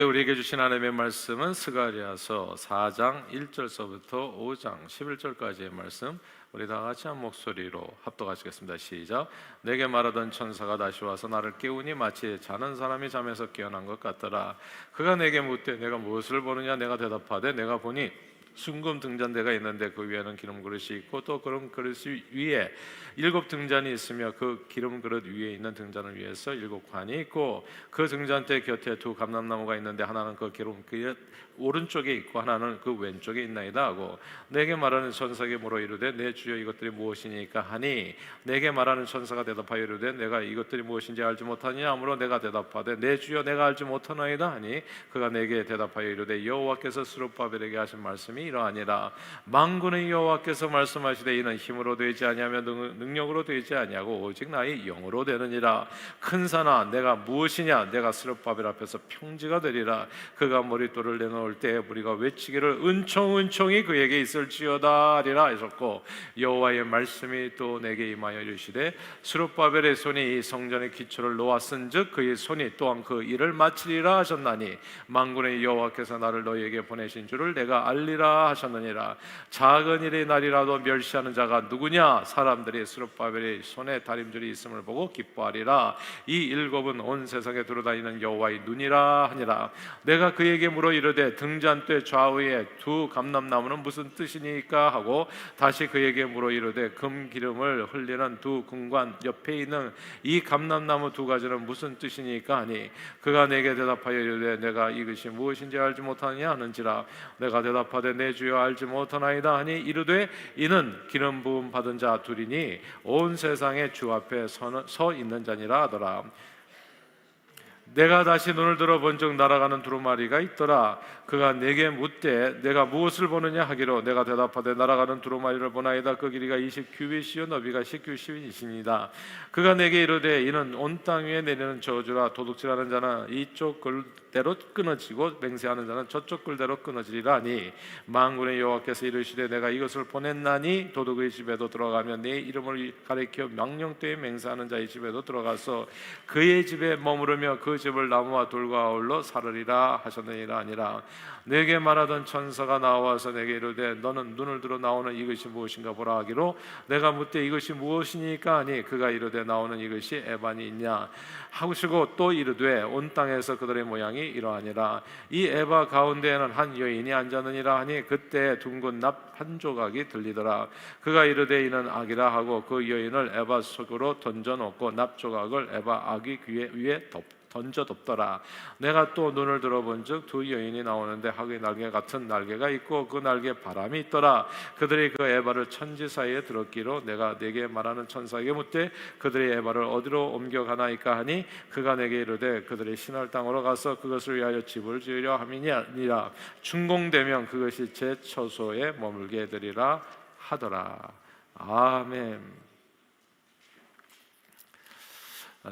우리에게 주신 하나님의 말씀은 스가랴서 4장 1절서부터 5장 11절까지의 말씀, 우리 다 같이 한 목소리로 합독하시겠습니다. 시작. 내게 말하던 천사가 다시 와서 나를 깨우니 마치 자는 사람이 잠에서 깨어난 것 같더라. 그가 내게 묻되 내가 무엇을 보느냐. 내가 대답하되 내가 보니 순금 등잔대가 있는데 그 위에는 기름 그릇이 있고 또 기름 그릇 위에 7등잔이 있으며 그 기름 그릇 위에 있는 등잔을 위해서 7관이 있고 그 등잔대 곁에 2감람나무가 있는데 하나는 그 기름 그릇 오른쪽에 있고 하나는 그 왼쪽에 있나이다 하고, 내게 말하는 천사에게 물어 이르되 내 주여 이것들이 무엇이니까 하니, 내게 말하는 천사가 대답하여 이르되 내가 이것들이 무엇인지 알지 못하느냐 하므로 내가 대답하되 내 주여 내가 알지 못하나이다 하니, 그가 내게 대답하여 이르되 여호와께서 스룹바벨에게 하신 말씀이 이러하니라. 만군의 여호와께서 말씀하시되 이는 힘으로 되지 아니하며 능력으로 되지 아니하고 오직 나의 영으로 되느니라. 큰 산아 내가 무엇이냐. 내가 스룹바벨 앞에서 평지가 되리라. 그가 머릿돌을 내놓을 때 우리가 외치기를 은총이 그에게 있을지어다 하리라 하셨고, 여호와의 말씀이 또 내게 임하여 이르시되 스룹바벨의 손이 이 성전의 기초를 놓았은즉 그의 손이 또한 그 일을 마치리라 하셨나니, 만군의 여호와께서 나를 너희에게 보내신 줄을 내가 알리라 하셨느니라. 작은 일의 날이라도 멸시하는 자가 누구냐. 사람들이 스룹바벨의 손에 다림줄이 있음을 보고 기뻐하리라. 이 일곱은 온 세상에 두루다니는 여호와의 눈이라 하니라. 내가 그에게 물어 이르되 등잔대 좌우에 2감람나무는 무슨 뜻이니까 하고, 다시 그에게 물어 이르되 금기름을 흘리는 2금관 옆에 있는 이 감람나무 2가지는 무슨 뜻이니까 하니, 그가 내게 대답하여 이르되 내가 이것이 무엇인지 알지 못하느냐 하는지라. 내가 대답하되 내 주여 알지 못하나이다 하니, 이르되 이는 기름 부음 받은 자 둘이니 온 세상에 주 앞에 서 있는 자니라 하더라. 내가 다시 눈을 들어 본즉 날아가는 두루마리가 있더라. 그가 내게 묻되 내가 무엇을 보느냐 하기로, 내가 대답하되 날아가는 두루마리를 보나이다. 그 길이가 20규빗이요 너비가 10규빗이니이다. 그가 내게 이르되 이는 온 땅 위에 내리는 저주라. 도둑질하는 자는 이쪽 글대로 끊어지고 맹세하는 자는 저쪽 글대로 끊어지리라 하니, 만군의 여호와께서 이르시되 내가 이것을 보냈나니 도둑의 집에도 들어가면 내 이름을 가리켜 망령되이 맹세하는 자의 집에도 들어가서 그의 집에 머무르며 그 집을 나무와 돌과 아울러 사르리라 하셨느니라 아니라. 내게 말하던 천사가 나와서 내게 이르되 너는 눈을 들어 나오는 이것이 무엇인가 보라 하기로, 내가 묻되 이것이 무엇이니까 하니, 그가 이르되 나오는 이것이 에반이 있냐 하시고 또 이르되 온 땅에서 그들의 모양이 이러하니라. 이 에바 가운데에는 한 여인이 앉았느니라 하니, 그때 둥근 납 한 조각이 들리더라. 그가 이르되 이는 악이라 하고 그 여인을 에바 속으로 던져 놓고 납 조각을 에바 아기 귀 위에 던져 덮더라. 내가 또 눈을 들어본즉 2 여인이 나오는데 학의 날개 같은 날개가 있고 그 날개에 바람이 있더라. 그들이 그 에바를 천지 사이에 들었기로, 내가 내게 말하는 천사에게 묻되 그들이 에바를 어디로 옮겨가나이까 하니, 그가 내게 이르되 그들이 신할 땅으로 가서 그것을 위하여 집을 지으려 함이니라. 준공되면 그것이 제 처소에 머물게 되리라 하더라. 아멘.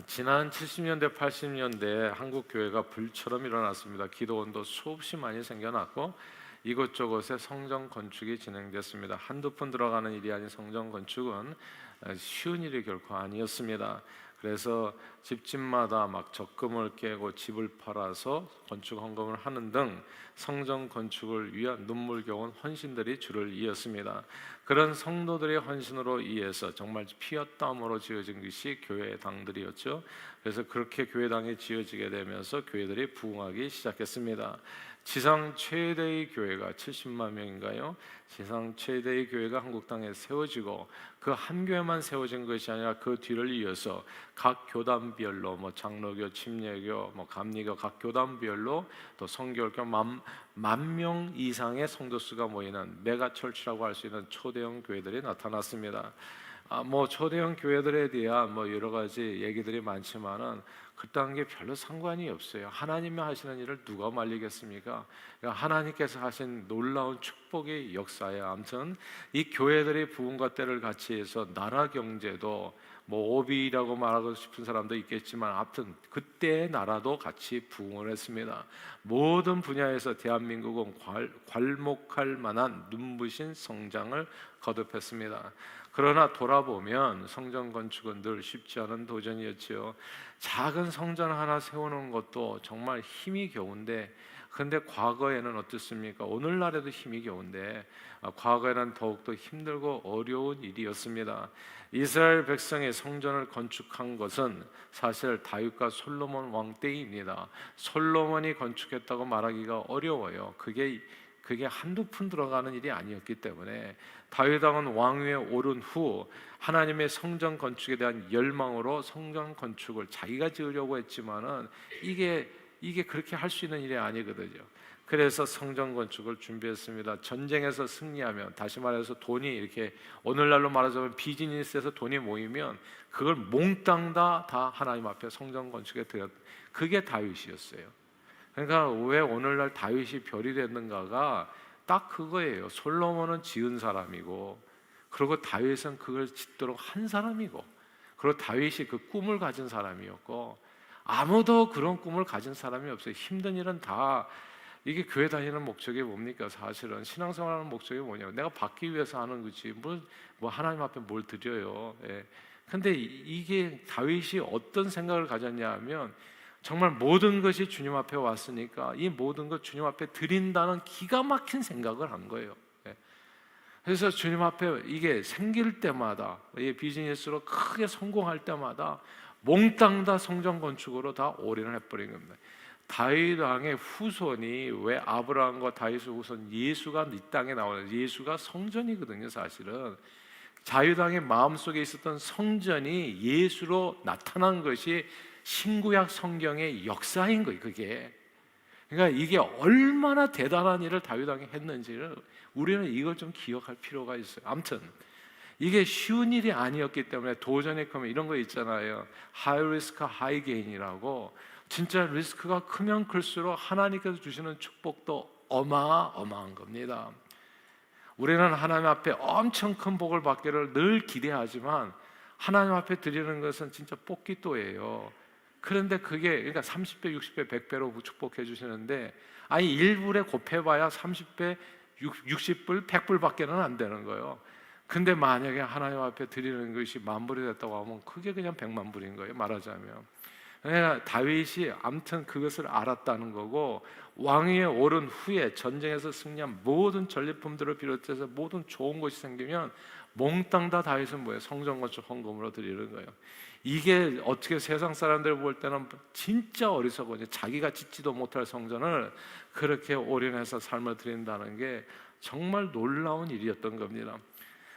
지난 70년대 80년대에 한국 교회가 불처럼 일어났습니다. 기도원도 수없이 많이 생겨났고 이곳저곳에 성전 건축이 진행됐습니다. 한두 푼 들어가는 일이 아닌 성전 건축은 쉬운 일이 결코 아니었습니다. 그래서 집집마다 막 적금을 깨고 집을 팔아서 건축 헌금을 하는 등 성전 건축을 위한 눈물겨운 헌신들이 줄을 이었습니다. 그런 성도들의 헌신으로 인해서 정말 피와 땀으로 지어진 것이 교회당들이었죠. 그래서 그렇게 교회당이 지어지게 되면서 교회들이 부흥하기 시작했습니다. 지상 최대의 교회가 70만 명인가요? 지상 최대의 교회가 한국 땅에 세워지고, 그 한 교회만 세워진 것이 아니라 그 뒤를 이어서 각 교단별로 장로교, 침례교, 감리교 각 교단별로 또 성결교 만 명 이상의 성도 수가 모이는 메가철치라고 할 수 있는 초대형 교회들이 나타났습니다. 초대형 교회들에 대한 여러 가지 얘기들이 많지만은 그딴 게 별로 상관이 없어요. 하나님이 하시는 일을 누가 말리겠습니까? 하나님께서 하신 놀라운 축복의 역사에, 아무튼 이 교회들의 부흥과 때를 같이 해서 나라 경제도 오비라고 말하고 싶은 사람도 있겠지만, 아무튼 그때의 나라도 같이 부흥을 했습니다. 모든 분야에서 대한민국은 괄목할 만한 눈부신 성장을 거듭했습니다. 그러나 돌아보면 성전 건축은 늘 쉽지 않은 도전이었지요. 작은 성전 하나 세우는 것도 정말 힘이 겨운데, 근데 과거에는 어떻습니까? 오늘날에도 힘이 겨운데 과거에는 더욱더 힘들고 어려운 일이었습니다. 이스라엘 백성이 성전을 건축한 것은 사실 다윗과 솔로몬 왕 때입니다. 솔로몬이 건축했다고 말하기가 어려워요. 그게 한두 푼 들어가는 일이 아니었기 때문에 다윗 왕은 왕위에 오른 후 하나님의 성전 건축에 대한 열망으로 성전 건축을 자기가 지으려고 했지만은 이게 그렇게 할 수 있는 일이 아니거든요. 그래서 성전 건축을 준비했습니다. 전쟁에서 승리하면, 다시 말해서 돈이 이렇게 오늘날로 말하자면 비즈니스에서 돈이 모이면 그걸 몽땅 다 하나님 앞에 성전 건축에 드렸. 그게 다윗이었어요. 그러니까 왜 오늘날 다윗이 별이 됐는가가 딱 그거예요. 솔로몬은 지은 사람이고, 그리고 다윗은 그걸 짓도록 한 사람이고, 그리고 다윗이 그 꿈을 가진 사람이었고, 아무도 그런 꿈을 가진 사람이 없어요. 힘든 일은 다, 이게 교회 다니는 목적이 뭡니까? 사실은 신앙생활하는 목적이 뭐냐고, 내가 받기 위해서 하는 거지 뭐 하나님 앞에 뭘 드려요. 예. 근데 이게 다윗이 어떤 생각을 가졌냐 하면, 정말 모든 것이 주님 앞에 왔으니까 이 모든 것 주님 앞에 드린다는 기가 막힌 생각을 한 거예요. 예. 그래서 주님 앞에 이게 생길 때마다, 이 비즈니스로 크게 성공할 때마다 몽땅 다 성전 건축으로 다 올인을 해버린 겁니다. 다윗 왕의 후손이, 왜 아브라함과 다윗의 후손 예수가 이 땅에 나오는, 예수가 성전이거든요. 사실은 다윗 왕의 마음속에 있었던 성전이 예수로 나타난 것이 신구약 성경의 역사인 거예요. 그게, 그러니까 이게 얼마나 대단한 일을 다윗 왕이 했는지를 우리는 이걸 좀 기억할 필요가 있어요. 아무튼 이게 쉬운 일이 아니었기 때문에 도전이 크면, 이런 거 있잖아요, 하이 리스크 하이 게인이라고. 진짜 리스크가 크면 클수록 하나님께서 주시는 축복도 어마어마한 겁니다. 우리는 하나님 앞에 엄청 큰 복을 받기를 늘 기대하지만 하나님 앞에 드리는 것은 진짜 뽑기또예요. 그런데 그게, 그러니까 30배, 60배, 100배로 축복해 주시는데, 아니 1불에 곱해봐야 30배, 60불, 100불밖에는 안 되는 거예요. 근데 만약에 하나님 앞에 드리는 것이 만불이 됐다고 하면 그게 그냥 100만 불인 거예요, 말하자면. 그러니까 다윗이 아무튼 그것을 알았다는 거고, 왕위에 오른 후에 전쟁에서 승리한 모든 전리품들을 비롯해서 모든 좋은 것이 생기면 몽땅 다 다윗은 뭐예요? 성전 건축 헌금으로 드리는 거예요. 이게 어떻게 세상 사람들 볼 때는 진짜 어리석어요. 자기가 짓지도 못할 성전을 그렇게 올인해서 삶을 드린다는 게 정말 놀라운 일이었던 겁니다.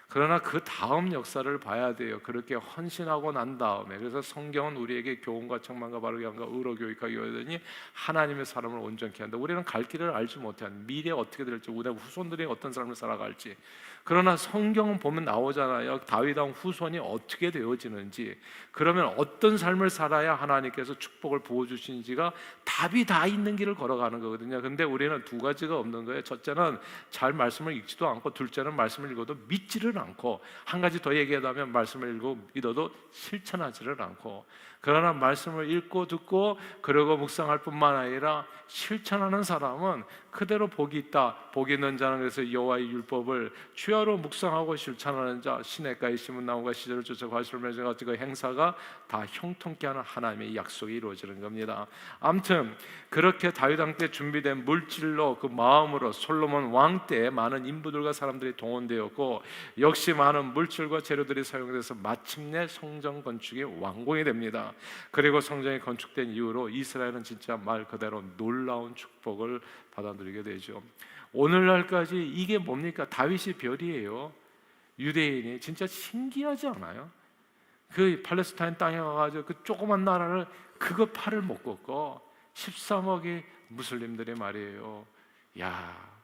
그러나 그 다음 역사를 봐야 돼요. 그렇게 헌신하고 난 다음에, 그래서 성경은 우리에게 교훈과 책망과 바르게 함과 의로 교육하기 위하더니 하나님의 사람을 온전케 한다. 우리는 갈 길을 알지 못한 미래 어떻게 될지, 우리 후손들이 어떤 삶을 살아갈지. 그러나 성경은 보면 나오잖아요. 다윗 왕 후손이 어떻게 되어지는지, 그러면 어떤 삶을 살아야 하나님께서 축복을 부어주시는지가 답이 다 있는 길을 걸어가는 거거든요. 근데 우리는 두 가지가 없는 거예요. 첫째는 잘 말씀을 읽지도 않고, 둘째는 말씀을 읽어도 믿지를 않고, 한 가지 더 얘기하자면 말씀을 읽고 믿어도 실천하지를 않고. 그러나 말씀을 읽고 듣고 그러고 묵상할 뿐만 아니라 실천하는 사람은 그대로 복이 있다. 복이 있는 자는, 그래서 여호와의 율법을 주야로 묵상하고 실천하는 자, 시냇가에 심은 나무가 시절을 쫓아 과실을 맺어 같이 그 행사가 다 형통케 하는 하나님의 약속이 이루어지는 겁니다. 아무튼 그렇게 다윗 왕 때 준비된 물질로, 그 마음으로 솔로몬 왕 때 많은 인부들과 사람들이 동원되었고, 역시 많은 물질과 재료들이 사용돼서 마침내 성전 건축이 완공이 됩니다. 그리고 성전이 건축된 이후로 이스라엘은 진짜 말 그대로 놀라운 축복을 받아 누리게 되죠. 오늘날까지 이게 뭡니까? 다윗이 별이에요. 유대인이 진짜 신기하지 않아요? 그 팔레스타인 땅에 가가지고 그 조그만 나라를 그거 팔을 못 걷고 13억의 무슬림들이 말이에요. 야,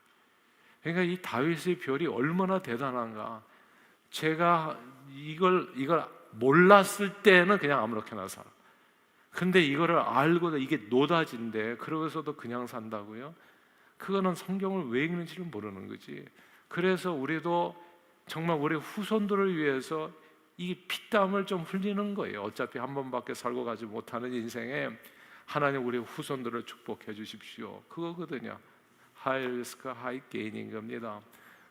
그러니까 이 다윗의 별이 얼마나 대단한가. 제가 이걸 몰랐을 때는 그냥 아무렇게나 살아. 근데 이거를 알고, 이게 노다진데 그러고서도 그냥 산다고요? 그거는 성경을 왜 읽는지를 모르는 거지. 그래서 우리도 정말 우리 후손들을 위해서 이 피땀을 좀 흘리는 거예요. 어차피 한 번밖에 살고 가지 못하는 인생에 하나님 우리 후손들을 축복해 주십시오. 그거거든요. 하이 리스크 하이 게인인 겁니다.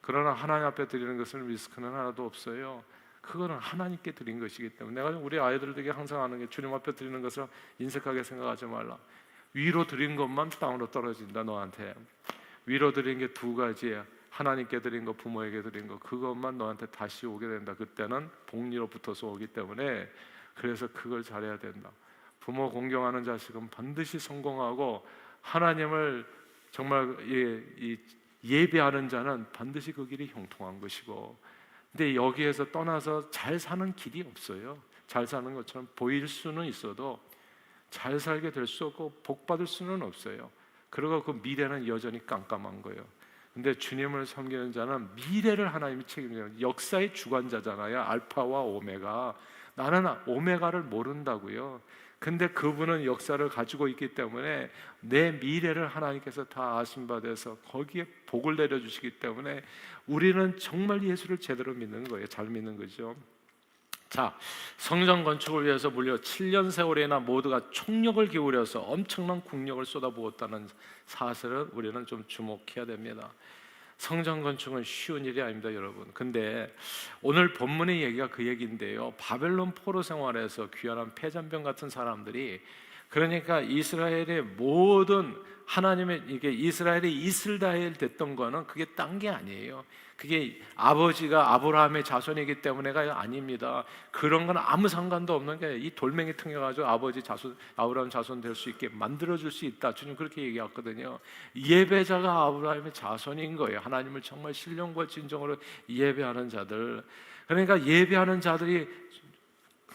그러나 하나님 앞에 드리는 것은 리스크는 하나도 없어요. 그거는 하나님께 드린 것이기 때문에 내가 우리 아이들에게 항상 하는 게 주님 앞에 드리는 것을 인색하게 생각하지 말라. 위로 드린 것만 땅으로 떨어진다. 너한테 위로 드린 게 두 가지야. 하나님께 드린 거, 부모에게 드린 거, 그것만 너한테 다시 오게 된다. 그때는 복리로 붙어서 오기 때문에 그래서 그걸 잘해야 된다. 부모 공경하는 자식은 반드시 성공하고 하나님을 정말 예배하는 자는 반드시 그 길이 형통한 것이고, 근데 여기에서 떠나서 잘 사는 길이 없어요. 잘 사는 것처럼 보일 수는 있어도 잘 살게 될 수 없고 복 받을 수는 없어요. 그리고 그 미래는 여전히 깜깜한 거예요. 근데 주님을 섬기는 자는 미래를 하나님이 책임져요. 역사의 주관자잖아요. 알파와 오메가. 나는 오메가를 모른다고요. 근데 그분은 역사를 가지고 있기 때문에 내 미래를 하나님께서 다 아신 바 돼서 거기에 복을 내려주시기 때문에 우리는 정말 예수를 제대로 믿는 거예요. 잘 믿는 거죠. 자, 성전 건축을 위해서 무려 7년 세월이나 모두가 총력을 기울여서 엄청난 국력을 쏟아부었다는 사실을 우리는 좀 주목해야 됩니다. 성전 건축은 쉬운 일이 아닙니다, 여러분. 근데 오늘 본문의 얘기가 그 얘기인데요. 바벨론 포로 생활에서 귀환한 패잔병 같은 사람들이, 그러니까 이스라엘의 모든 하나님의 이게 이스라엘이 이스라엘 됐던 거는 그게 딴 게 아니에요. 그게 아버지가 아브라함의 자손이기 때문에가 아닙니다. 그런 건 아무 상관도 없는 게 이 돌멩이 튕겨가지고 아버지 자손, 아브라함 자손 될 수 있게 만들어줄 수 있다. 주님 그렇게 얘기했거든요. 예배자가 아브라함의 자손인 거예요. 하나님을 정말 신령과 진정으로 예배하는 자들. 그러니까 예배하는 자들이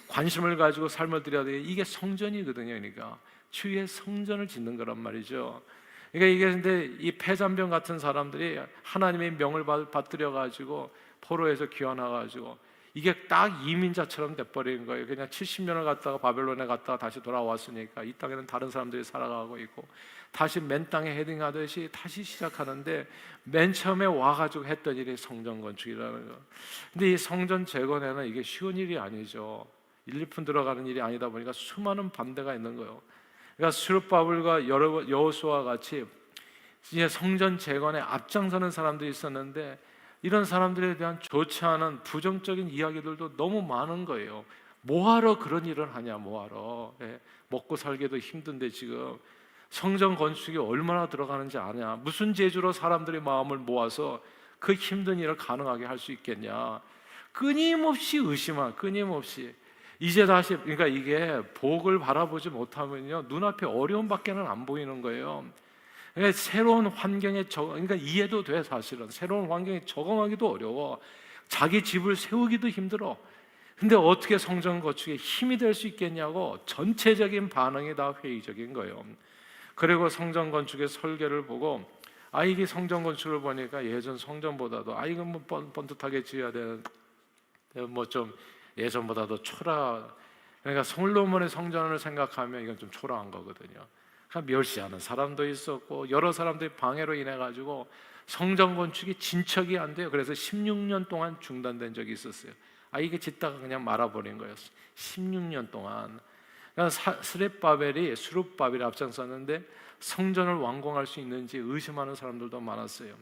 관심을 가지고 삶을 드려야 돼요. 이게 성전이거든요. 그러니까 주의 성전을 짓는 거란 말이죠. 그러니까 이게 근데 이 패잔병 같은 사람들이 하나님의 명을 받들여 가지고 포로에서 귀환해 가지고 이게 딱 이민자처럼 돼버린 거예요. 그냥 70년을 갔다가 바벨론에 갔다가 다시 돌아왔으니까 이 땅에는 다른 사람들이 살아가고 있고 다시 맨 땅에 헤딩하듯이 다시 시작하는데, 맨 처음에 와가지고 했던 일이 성전 건축이라는 거. 근데 이 성전 재건에는 이게 쉬운 일이 아니죠. 1, 2푼 들어가는 일이 아니다 보니까 수많은 반대가 있는 거예요. 그러니까 스룹바벨과 여호수아와 같이 이제 성전 재건에 앞장서는 사람들이 있었는데, 이런 사람들에 대한 좋지 않은 부정적인 이야기들도 너무 많은 거예요. 뭐하러 그런 일을 하냐, 뭐하러. 먹고 살기도 힘든데 지금 성전 건축이 얼마나 들어가는지 아냐, 무슨 재주로 사람들의 마음을 모아서 그 힘든 일을 가능하게 할 수 있겠냐. 끊임없이 의심한, 끊임없이. 이제 다시, 그러니까 이게 복을 바라보지 못하면요 눈앞에 어려움밖에는 안 보이는 거예요. 그러니까 새로운 환경에 그러니까 이해도 돼. 사실은 새로운 환경에 적응하기도 어려워. 자기 집을 세우기도 힘들어. 근데 어떻게 성전 건축에 힘이 될 수 있겠냐고 전체적인 반응이 다 회의적인 거예요. 그리고 성전 건축의 설계를 보고 이게 성전 건축을 보니까 예전 성전보다도 이건 뭐 번듯하게 지어야 되는, 뭐 좀 예전보다도 그러니까 솔로몬의 성전을 생각하면 이건 좀 초라한 거거든요. 그러니까 멸시하는 사람도 있었고 여러 사람들이 방해로 인해 가지고 성전 건축이 진척이 안 돼요. 그래서 16년 동안 중단된 적이 있었어요. 이게 짓다가 그냥 말아버린 거였어요. 16년 동안. 그러니까 수룹바벨이 앞장섰는데 성전을 완공할 수 있는지 의심하는 사람들도 많았어요.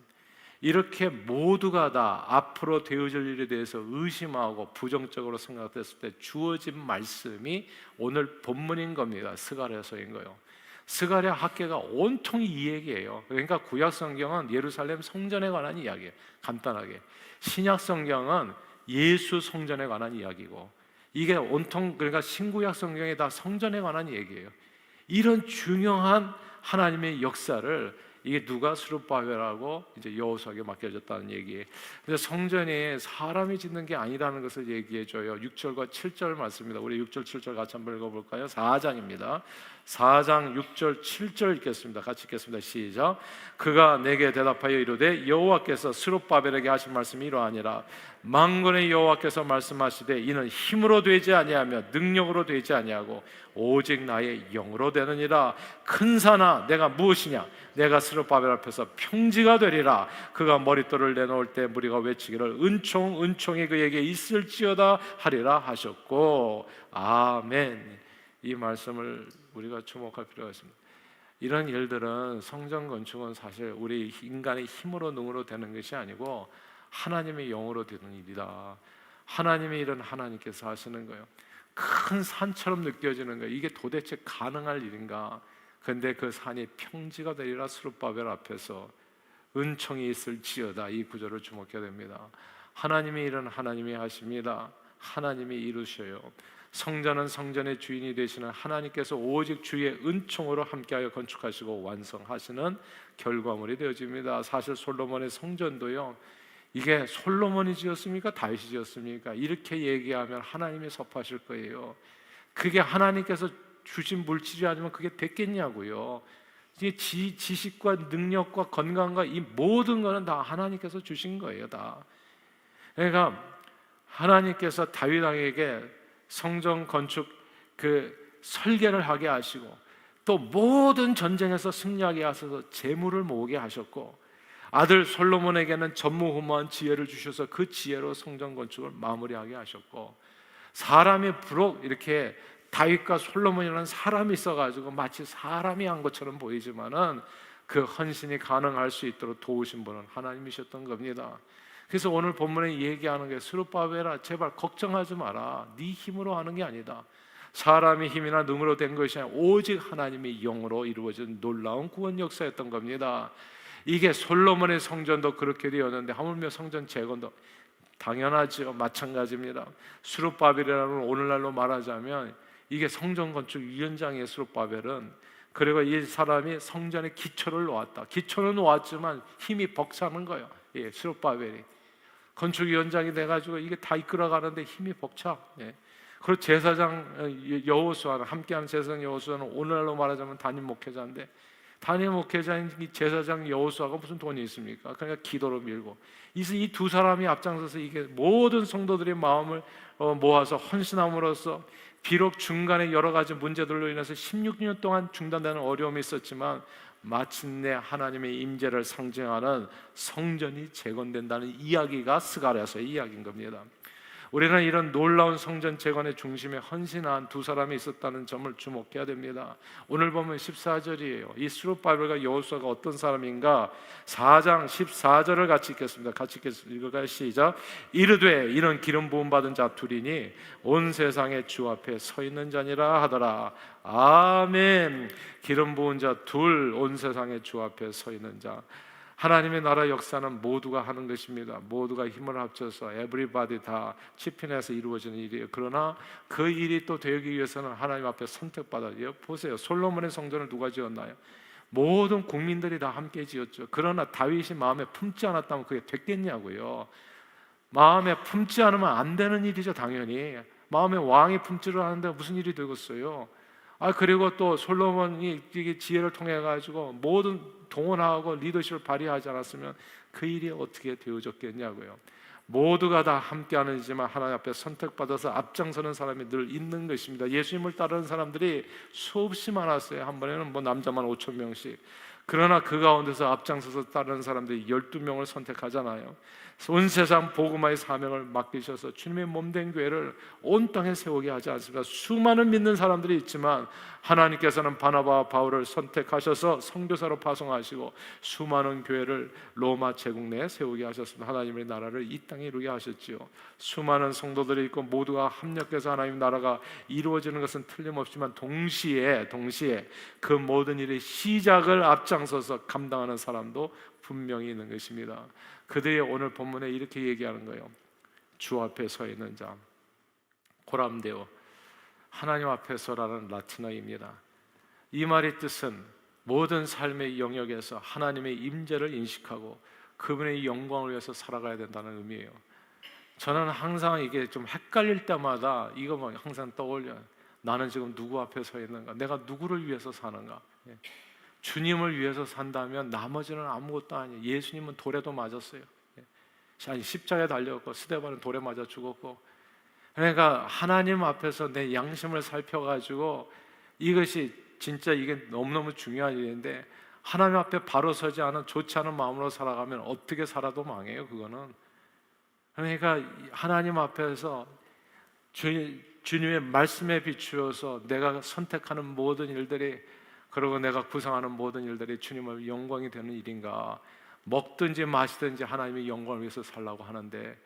이렇게 모두가 다 앞으로 되어질 일에 대해서 의심하고 부정적으로 생각됐을 때 주어진 말씀이 오늘 본문인 겁니다. 스가랴서인 거예요. 스가랴 학계가 온통이 이 얘기예요. 그러니까 구약 성경은 예루살렘 성전에 관한 이야기예요. 간단하게. 신약 성경은 예수 성전에 관한 이야기고, 이게 온통 그러니까 신구약 성경에 다 성전에 관한 얘기예요. 이런 중요한 하나님의 역사를 이게 누가 스룹바벨하고 이제 여호수아에게 맡겨졌다는 얘기예요. 그래서 성전이 사람이 짓는 게 아니라는 것을 얘기해줘요. 6절과 7절 말씀입니다. 우리 6절 7절 같이 한번 읽어볼까요? 4장입니다. 4장 6절 7절 읽겠습니다. 같이 읽겠습니다. 시작. 그가 내게 대답하여 이르되 여호와께서 스룹바벨에게 하신 말씀이 이러하니라. 만군의 여호와께서 말씀하시되 이는 힘으로 되지 아니하며 능력으로 되지 아니하고 오직 나의 영으로 되느니라. 큰 산아 내가 무엇이냐? 내가 스룹바벨 앞에서 평지가 되리라. 그가 머릿돌을 내놓을 때 무리가 외치기를 은총이 그에게 있을지어다 하리라 하셨고. 아멘. 이 말씀을 우리가 주목할 필요가 있습니다. 이런 일들은 성전 건축은 사실 우리 인간의 힘으로 능으로 되는 것이 아니고 하나님의 영으로 되는 일이다. 하나님의 일은 하나님께서 하시는 거예요. 큰 산처럼 느껴지는 거예요. 이게 도대체 가능할 일인가? 근데 그 산이 평지가 되리라. 스룹바벨 앞에서 은총이 있을지어다. 이 구절을 주목해야 됩니다. 하나님의 일은 하나님이 하십니다. 하나님이 이루셔요. 성전은 성전의 주인이 되시는 하나님께서 오직 주의 은총으로 함께하여 건축하시고 완성하시는 결과물이 되어집니다. 사실 솔로몬의 성전도요, 이게 솔로몬이 지었습니까? 다윗이 지었습니까? 이렇게 얘기하면 하나님이 섭하실 거예요. 그게 하나님께서 주신 물질이 아니면 그게 됐겠냐고요. 이게 지식과 능력과 건강과 이 모든 거는 다 하나님께서 주신 거예요, 다. 그러니까 하나님께서 다윗 왕에게 성전 건축 그 설계를 하게 하시고, 또 모든 전쟁에서 승리하게 하셔서 재물을 모으게 하셨고, 아들 솔로몬에게는 전무후무한 지혜를 주셔서 그 지혜로 성전 건축을 마무리하게 하셨고, 사람이 부록 이렇게 다윗과 솔로몬이라는 사람이 있어가지고 마치 사람이 한 것처럼 보이지만은 그 헌신이 가능할 수 있도록 도우신 분은 하나님이셨던 겁니다. 그래서 오늘 본문에 얘기하는 게 스룹바벨아, 제발 걱정하지 마라. 네 힘으로 하는 게 아니다. 사람의 힘이나 능으로 된 것이 아니라 오직 하나님의 영으로 이루어진 놀라운 구원 역사였던 겁니다. 이게 솔로몬의 성전도 그렇게 되었는데 하물며 성전 재건도 당연하죠. 마찬가지입니다. 스룹바벨이라는 오늘날로 말하자면 이게 성전 건축 위원장의 스룹바벨은, 그리고 이 사람이 성전의 기초를 놓았다. 기초는 놓았지만 힘이 벅차는 거예요. 예, 스룹바벨이 건축위원장이 돼가지고 이게 다 이끌어가는데 힘이 벅차. 예. 그리고 제사장 여호수아는, 함께하는 제사장 여호수아는 오늘날로 말하자면 담임 목회자인데, 담임 목회자인 이 제사장 여호수아가 무슨 돈이 있습니까? 그러니까 기도로 밀고, 이 두 사람이 앞장서서 이게 모든 성도들의 마음을 모아서 헌신함으로써, 비록 중간에 여러 가지 문제들로 인해서 16년 동안 중단되는 어려움이 있었지만 마침내 하나님의 임재를 상징하는 성전이 재건된다는 이야기가 스가랴서의 이야기인 겁니다. 우리는 이런 놀라운 성전 재건의 중심에 헌신한 두 사람이 있었다는 점을 주목해야 됩니다. 오늘 보면 14절이에요. 이 스룹바벨과 여호수아가 어떤 사람인가? 4장 14절을 같이 읽겠습니다. 같이 읽을까요? 시작. 이르되 이는 기름 부음 받은 자 둘이니 온 세상의 주 앞에 서 있는 자니라 하더라. 아멘. 기름 부은 자 둘, 온 세상의 주 앞에 서 있는 자. 하나님의 나라 역사는 모두가 하는 것입니다. 모두가 힘을 합쳐서 everybody 다 치킨해서 이루어지는 일이에요. 그러나 그 일이 또 되기 위해서는 하나님 앞에 선택받아야 보세요. 솔로몬의 성전을 누가 지었나요? 모든 국민들이 다 함께 지었죠. 그러나 다윗이 마음에 품지 않았다면 그게 됐겠냐고요. 마음에 품지 않으면 안 되는 일이죠. 당연히 마음에 왕이 품지를 않는데 무슨 일이 되겠어요? 그리고 또 솔로몬이 지혜를 통해 가지고 모든 동원하고 리더십을 발휘하지 않았으면 그 일이 어떻게 되어졌겠냐고요. 모두가 다 함께하는 일이지만 하나님 앞에 선택받아서 앞장서는 사람이 늘 있는 것입니다. 예수님을 따르는 사람들이 수없이 많았어요. 한 번에는 남자만 5천 명씩. 그러나 그 가운데서 앞장서서 따르는 사람들이 12명을 선택하잖아요. 온 세상 복음화의 사명을 맡기셔서 주님의 몸된 교회를 온 땅에 세우게 하지 않습니다. 수많은 믿는 사람들이 있지만 하나님께서는 바나바와 바울을 선택하셔서 선교사로 파송하시고 수많은 교회를 로마 제국 내에 세우게 하셨습니다. 하나님의 나라를 이 땅에 이루게 하셨지요. 수많은 성도들이 있고 모두가 합력해서 하나님의 나라가 이루어지는 것은 틀림없지만 동시에 그 모든 일의 시작을 앞장서서 감당하는 사람도 분명히 있는 것입니다. 그들이 오늘 본문에 이렇게 얘기하는 거예요. 주 앞에 서 있는 자, 고람데오, 하나님 앞에서라는 라틴어입니다. 이 말의 뜻은 모든 삶의 영역에서 하나님의 임재를 인식하고 그분의 영광을 위해서 살아가야 된다는 의미예요. 저는 항상 이게 좀 헷갈릴 때마다 이거 항상 떠올려요. 나는 지금 누구 앞에 서 있는가? 내가 누구를 위해서 사는가? 주님을 위해서 산다면 나머지는 아무것도 아니에요. 예수님은 돌에도 맞았어요. 아니, 십자가에 달렸고 스데반은 돌에 맞아 죽었고. 그러니까 하나님 앞에서 내 양심을 살펴가지고 이것이 진짜 이게 너무너무 중요한 일인데, 하나님 앞에 바로 서지 않은 좋지 않은 마음으로 살아가면 어떻게 살아도 망해요. 그거는. 그러니까 하나님 앞에서 주님의 말씀에 비추어서 내가 선택하는 모든 일들이, 그리고 내가 구상하는 모든 일들이 주님의 영광이 되는 일인가. 먹든지 마시든지 하나님의 영광을 위해서 살라고 하는데,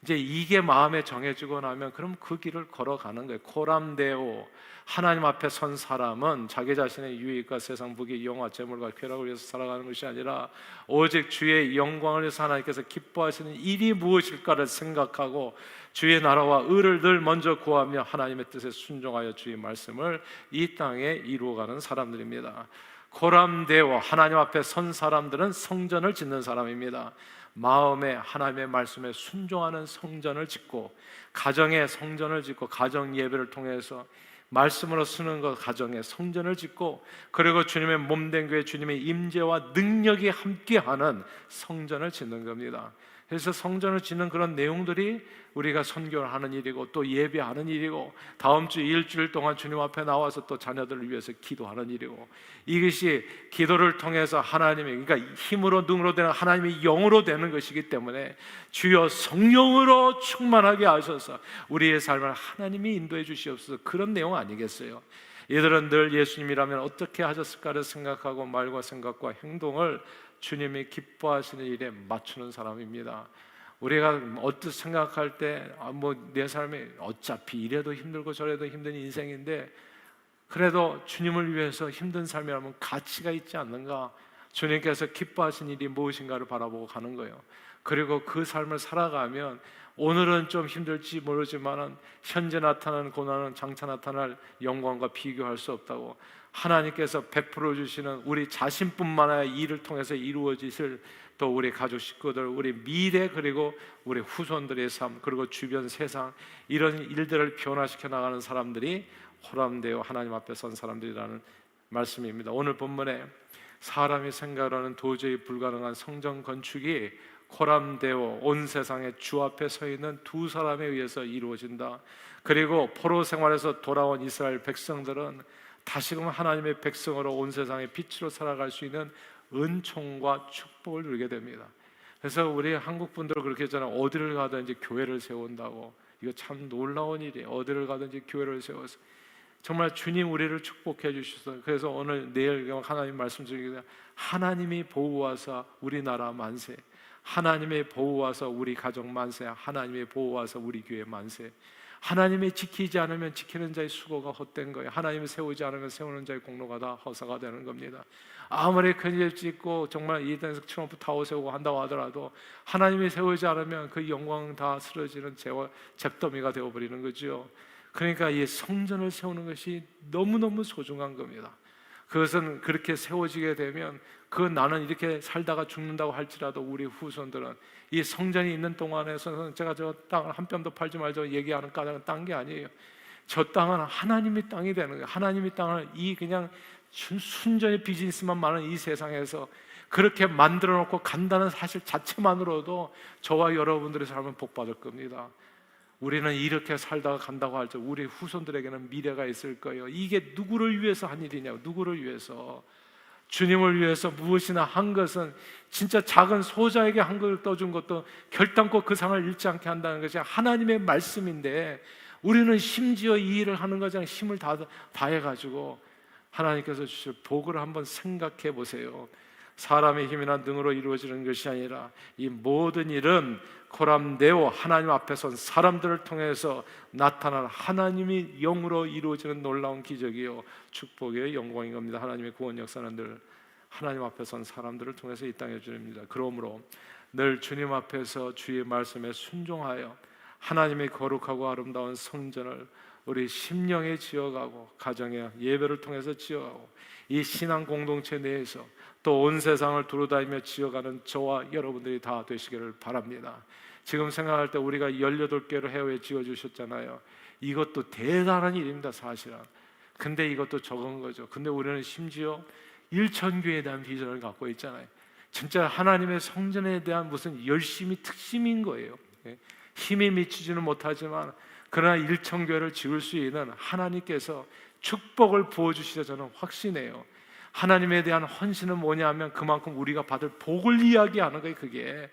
이제 이게 마음에 정해지고 나면 그럼 그 길을 걸어가는 거예요. 코람데오, 하나님 앞에 선 사람은 자기 자신의 유익과 세상 부귀, 영화, 재물과 쾌락을 위해서 살아가는 것이 아니라 오직 주의 영광을 위해서 하나님께서 기뻐하시는 일이 무엇일까를 생각하고 주의 나라와 의를 늘 먼저 구하며 하나님의 뜻에 순종하여 주의 말씀을 이 땅에 이루어가는 사람들입니다. 코람데오, 하나님 앞에 선 사람들은 성전을 짓는 사람입니다. 마음에 하나님의 말씀에 순종하는 성전을 짓고, 가정에 성전을 짓고, 가정 예배를 통해서 말씀으로 쓰는 것 가정에 성전을 짓고, 그리고 주님의 몸된 교회, 주님의 임재와 능력이 함께하는 성전을 짓는 겁니다. 그래서 성전을 짓는 그런 내용들이 우리가 선교를 하는 일이고, 또 예배하는 일이고, 다음 주 일주일 동안 주님 앞에 나와서 또 자녀들을 위해서 기도하는 일이고, 이것이 기도를 통해서 하나님의, 그러니까 힘으로 능으로 되는 하나님의 영으로 되는 것이기 때문에 주여 성령으로 충만하게 하셔서 우리의 삶을 하나님이 인도해 주시옵소서, 그런 내용 아니겠어요? 이들은 늘 예수님이라면 어떻게 하셨을까를 생각하고 말과 생각과 행동을 주님이 기뻐하시는 일에 맞추는 사람입니다. 우리가 어떻게 생각할 때 내 삶이 어차피 이래도 힘들고 저래도 힘든 인생인데 그래도 주님을 위해서 힘든 삶이라면 가치가 있지 않는가? 주님께서 기뻐하시는 일이 무엇인가를 바라보고 가는 거예요. 그리고 그 삶을 살아가면 오늘은 좀 힘들지 모르지만 현재 나타나는 고난은 장차 나타날 영광과 비교할 수 없다고, 하나님께서 베풀어 주시는 우리 자신뿐만 아니라 이를 통해서 이루어지실 또 우리 가족 식구들, 우리 미래, 그리고 우리 후손들의 삶, 그리고 주변 세상, 이런 일들을 변화시켜 나가는 사람들이 호람되어 하나님 앞에 선 사람들이라는 말씀입니다. 오늘 본문에 사람이 생각하는 도저히 불가능한 성전 건축이 코람되어 온 세상에 주 앞에 서 있는 두 사람에 의해서 이루어진다. 그리고 포로 생활에서 돌아온 이스라엘 백성들은 다시금 하나님의 백성으로 온 세상의 빛으로 살아갈 수 있는 은총과 축복을 누리게 됩니다. 그래서 우리 한국 분들은 그렇게 했잖아요. 어디를 가든지 교회를 세운다고. 이거 참 놀라운 일이에요. 어디를 가든지 교회를 세워서 정말 주님 우리를 축복해 주셔서, 그래서 오늘 내일 하나님 말씀 중에 하나님이 보호하사 우리나라 만세, 하나님의 보호하사 우리 가정 만세, 하나님의 보호하사 우리 교회 만세. 하나님이 지키지 않으면 지키는 자의 수고가 헛된 거예요. 하나님이 세우지 않으면 세우는 자의 공로가 다 허사가 되는 겁니다. 아무리 큰일 짓고 정말 이 땅에서 트럼프 타워 세우고 한다고 하더라도 하나님이 세우지 않으면 그 영광 다 쓰러지는 잿더미가 되어버리는 거죠. 그러니까 이 성전을 세우는 것이 너무너무 소중한 겁니다. 그것은 그렇게 세워지게 되면 나는 이렇게 살다가 죽는다고 할지라도 우리 후손들은 이 성전이 있는 동안에서는, 제가 저 땅을 한 뼘도 팔지 말자고 얘기하는 까닭은 딴 게 아니에요. 저 땅은 하나님의 땅이 되는 거예요. 하나님의 땅을 이 그냥 순전히 비즈니스만 많은 이 세상에서 그렇게 만들어 놓고 간다는 사실 자체만으로도 저와 여러분들의 삶은 복받을 겁니다. 우리는 이렇게 살다가 간다고 할때 우리 후손들에게는 미래가 있을 거예요. 이게 누구를 위해서 한 일이냐고. 누구를 위해서? 주님을 위해서 무엇이나 한 것은 진짜 작은 소자에게 한 것을 떠준 것도 결단코 그 상을 잃지 않게 한다는 것이 하나님의 말씀인데, 우리는 심지어 이 일을 하는 것에 힘을 다해가지고 하나님께서 주실 복을 한번 생각해 보세요. 사람의 힘이나 능으로 이루어지는 것이 아니라 이 모든 일은 코람데오, 하나님 앞에 선 사람들을 통해서 나타난 하나님이 영으로 이루어지는 놀라운 기적이요 축복의 영광인 겁니다. 하나님의 구원 역사는 늘 하나님 앞에 선 사람들을 통해서 이 땅에 주입니다. 그러므로 늘 주님 앞에서 주의 말씀에 순종하여 하나님의 거룩하고 아름다운 성전을 우리 심령에 지어가고, 가정의 예배를 통해서 지어가고, 이 신앙 공동체 내에서 또 온 세상을 두루다니며 지어가는 저와 여러분들이 다 되시기를 바랍니다. 지금 생각할 때 우리가 18개로 해외에 지어주셨잖아요. 이것도 대단한 일입니다, 사실은. 근데 이것도 적은 거죠. 근데 우리는 심지어 1000교회에 대한 비전을 갖고 있잖아요. 진짜 하나님의 성전에 대한 무슨 열심이 특심인 거예요. 힘이 미치지는 못하지만 그러나 1000교회를 지을 수 있는 하나님께서 축복을 부어주시자 저는 확신해요. 하나님에 대한 헌신은 뭐냐 하면 그만큼 우리가 받을 복을 이야기하는 거예요. 그게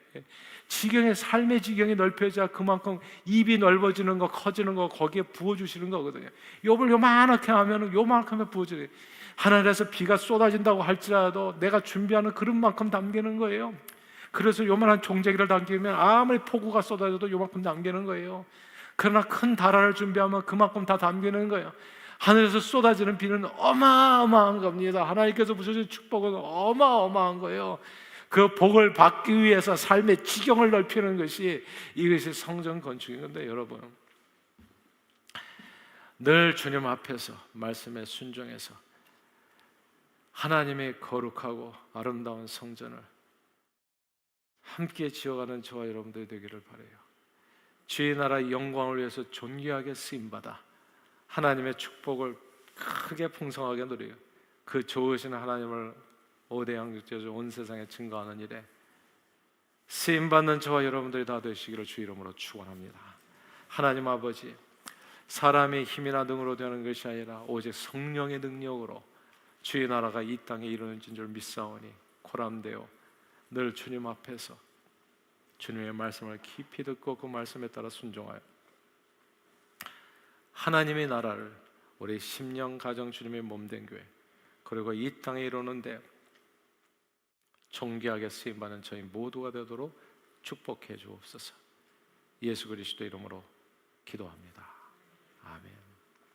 지경의 삶의 지경이 넓혀져야 그만큼 입이 넓어지는 거, 커지는 거, 거기에 부어주시는 거거든요. 욥을 요만하게 하면 요만하게 부어줘요. 하늘에서 비가 쏟아진다고 할지라도 내가 준비하는 그릇만큼 담기는 거예요. 그래서 요만한 종재기를 당기면 아무리 폭우가 쏟아져도 요만큼 담기는 거예요. 그러나 큰 다라를 준비하면 그만큼 다 담기는 거예요. 하늘에서 쏟아지는 비는 어마어마한 겁니다. 하나님께서 부셔주신 축복은 어마어마한 거예요. 그 복을 받기 위해서 삶의 지경을 넓히는 것이, 이것이 성전 건축인 건데, 여러분 늘 주님 앞에서 말씀에 순종해서 하나님의 거룩하고 아름다운 성전을 함께 지어가는 저와 여러분들이 되기를 바라요. 주의 나라의 영광을 위해서 존귀하게 쓰임받아 하나님의 축복을 크게 풍성하게 누려요. 그 좋으신 하나님을 오대양 육제주 온 세상에 증거하는 일에 쓰임받는 저와 여러분들이 다 되시기를 주 이름으로 축원합니다. 하나님 아버지, 사람의 힘이나 능으로 되는 것이 아니라 오직 성령의 능력으로 주의 나라가 이 땅에 이루어진 줄 믿사오니 코람되어 늘 주님 앞에서 주님의 말씀을 깊이 듣고 그 말씀에 따라 순종하여 하나님의 나라를 우리 심령 가정 주님의 몸된 교회, 그리고 이 땅에 이루는데 존귀하게 쓰임받는 저희 모두가 되도록 축복해 주옵소서. 예수 그리스도 이름으로 기도합니다.